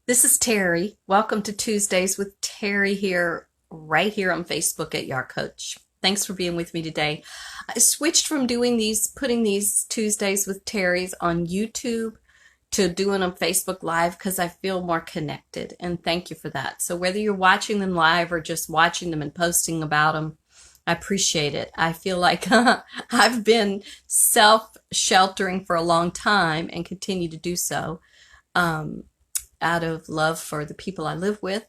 This is Terry. Welcome to Tuesdays with Terry here, right here on Facebook at Yard Coach. Thanks for being with me today. I switched from putting these Tuesdays with Terry's on YouTube to doing them Facebook Live because I feel more connected, and thank you for that. So whether you're watching them live or just watching them and posting about them, I appreciate it. I feel like I've been self-sheltering for a long time and continue to do so. Um, Out of love for the people I live with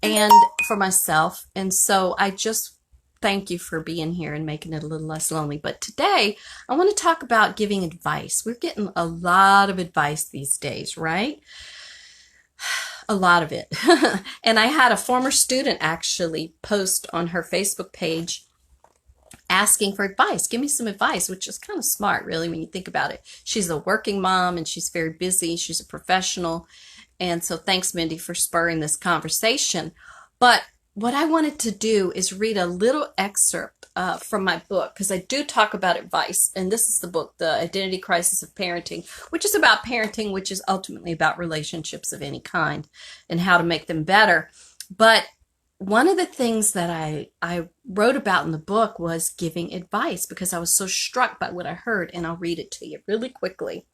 and for myself. And so I just thank you for being here and making it a little less lonely. But today I want to talk about giving advice. We're getting a lot of advice these days, right? A lot of it. And I had a former student actually post on her Facebook page asking for advice. Give me some advice, which is kind of smart, really, when you think about it. She's a working mom and she's very busy. She's a professional. And so thanks, Mindy, for spurring this conversation. But what I wanted to do is read a little excerpt from my book, because I do talk about advice. And this is the book, The Identity Crisis of Parenting, which is about parenting, which is ultimately about relationships of any kind and how to make them better. But one of the things that I wrote about in the book was giving advice because I was so struck by what I heard, and I'll read it to you really quickly.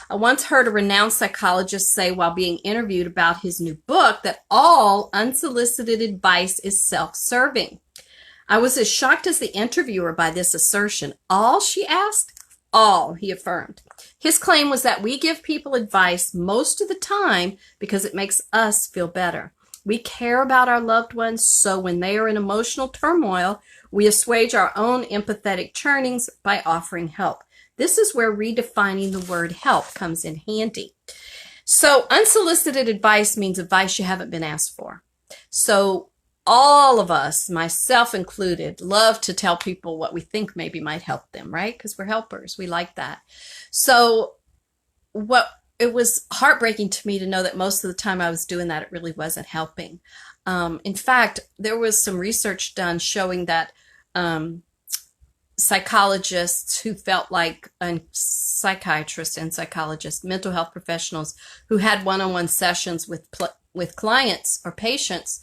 I once heard a renowned psychologist say while being interviewed about his new book that all unsolicited advice is self-serving. I was as shocked as the interviewer by this assertion. All, she asked? All, he affirmed. His claim was that we give people advice most of the time because it makes us feel better. We care about our loved ones, so when they are in emotional turmoil, we assuage our own empathetic churnings by offering help. This is where redefining the word help comes in handy. So unsolicited advice means advice you haven't been asked for. So all of us, myself included, love to tell people what we think maybe might help them, right? Because we're helpers. We like that. So it was heartbreaking to me to know that most of the time I was doing that, it really wasn't helping. In fact, there was some research done showing that psychologists who felt like, and psychiatrists and psychologists, mental health professionals who had one-on-one sessions with clients or patients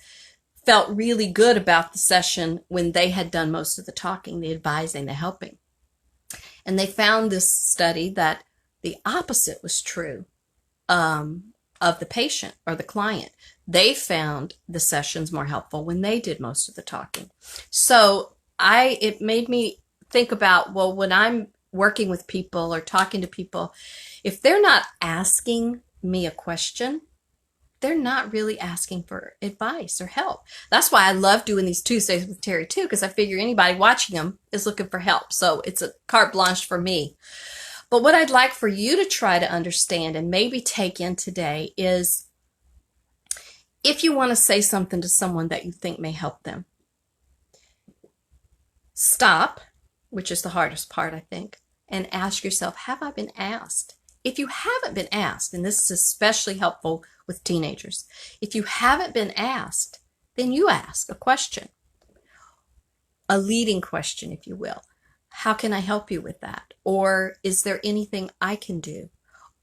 felt really good about the session when they had done most of the talking, the advising, the helping. And they found this study that the opposite was true of the patient or the client. They found the sessions more helpful when they did most of the talking. So it made me think about, well, when I'm working with people or talking to people, if they're not asking me a question, they're not really asking for advice or help. That's why I love doing these Tuesdays with Terry too, because I figure anybody watching them is looking for help. So it's a carte blanche for me. But what I'd like for you to try to understand and maybe take in today is if you want to say something to someone that you think may help them, stop, which is the hardest part, I think, and ask yourself, have I been asked? If you haven't been asked, and this is especially helpful with teenagers, if you haven't been asked, then you ask a question, a leading question, if you will. How can I help you with that? Or is there anything I can do?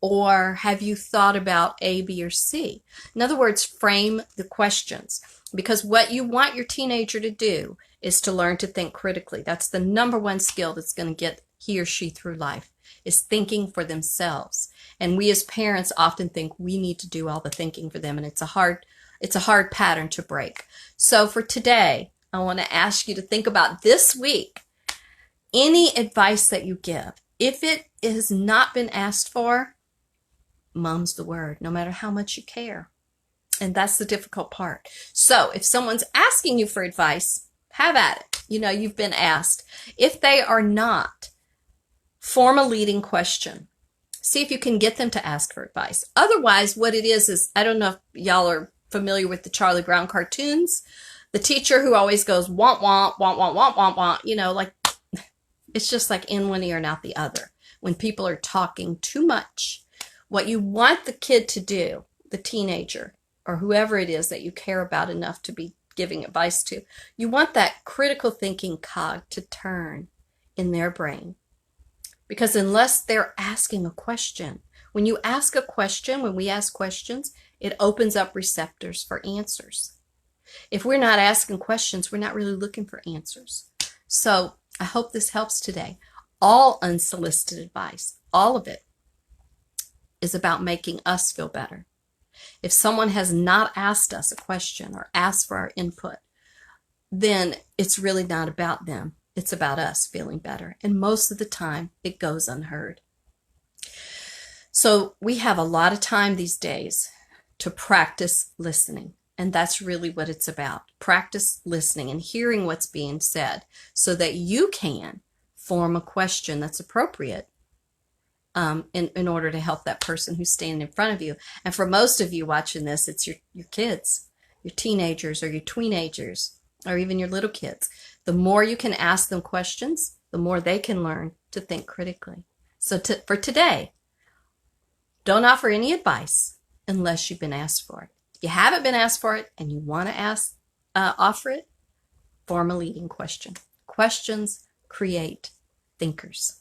Or have you thought about A, B, or C? In other words, frame the questions. Because what you want your teenager to do is to learn to think critically. That's the number one skill that's going to get he or she through life, is thinking for themselves. And we as parents often think we need to do all the thinking for them, and it's a hard pattern to break. So for today, I want to ask you to think about this week, any advice that you give. If it has not been asked for, mum's the word, no matter how much you care. And that's the difficult part. So if someone's asking you for advice, have at it. You've been asked. If they are not, form a leading question. See if you can get them to ask for advice. Otherwise, what it is, I don't know if y'all are familiar with the Charlie Brown cartoons. The teacher who always goes, want, want, want, want, want, want, want, like, it's just like in one ear and out the other. When people are talking too much, what you want the kid to do, the teenager, or whoever it is that you care about enough to be giving advice to, you want that critical thinking cog to turn in their brain. Because unless they're asking a question, when we ask questions, It opens up receptors for answers. If we're not asking questions, we're not really looking for answers. So I hope this helps today. All unsolicited advice, all of it, is about making us feel better. If someone has not asked us a question or asked for our input, then it's really not about them. It's about us feeling better. And most of the time, it goes unheard. So we have a lot of time these days to practice listening. And that's really what it's about. Practice listening and hearing what's being said so that you can form a question that's appropriate in order to help that person who's standing in front of you. And for most of you watching this, it's your kids, your teenagers or your tweenagers, or even your little kids. The more you can ask them questions, the more they can learn to think critically. So for today, don't offer any advice unless you've been asked for it. If you haven't been asked for it and you want to offer it, form a leading question. Questions create thinkers.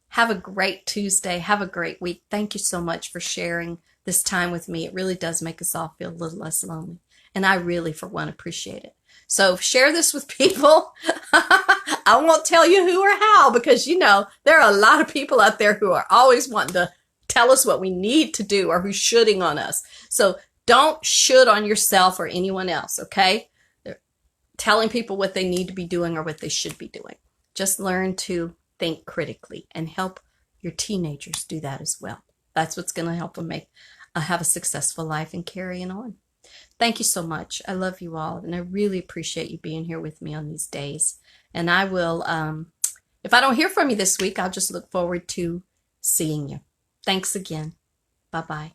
Have a great Tuesday. Have a great week. Thank you so much for sharing this time with me. It really does make us all feel a little less lonely. And I really, for one, appreciate it. So share this with people. I won't tell you who or how because, there are a lot of people out there who are always wanting to tell us what we need to do or who's shooting on us. So don't shoot on yourself or anyone else, okay? They're telling people what they need to be doing or what they should be doing. Just learn to think critically and help your teenagers do that as well. That's what's going to help them have a successful life and carrying on. Thank you so much. I love you all, and I really appreciate you being here with me on these days. And I will, if I don't hear from you this week, I'll just look forward to seeing you. Thanks again. Bye-bye.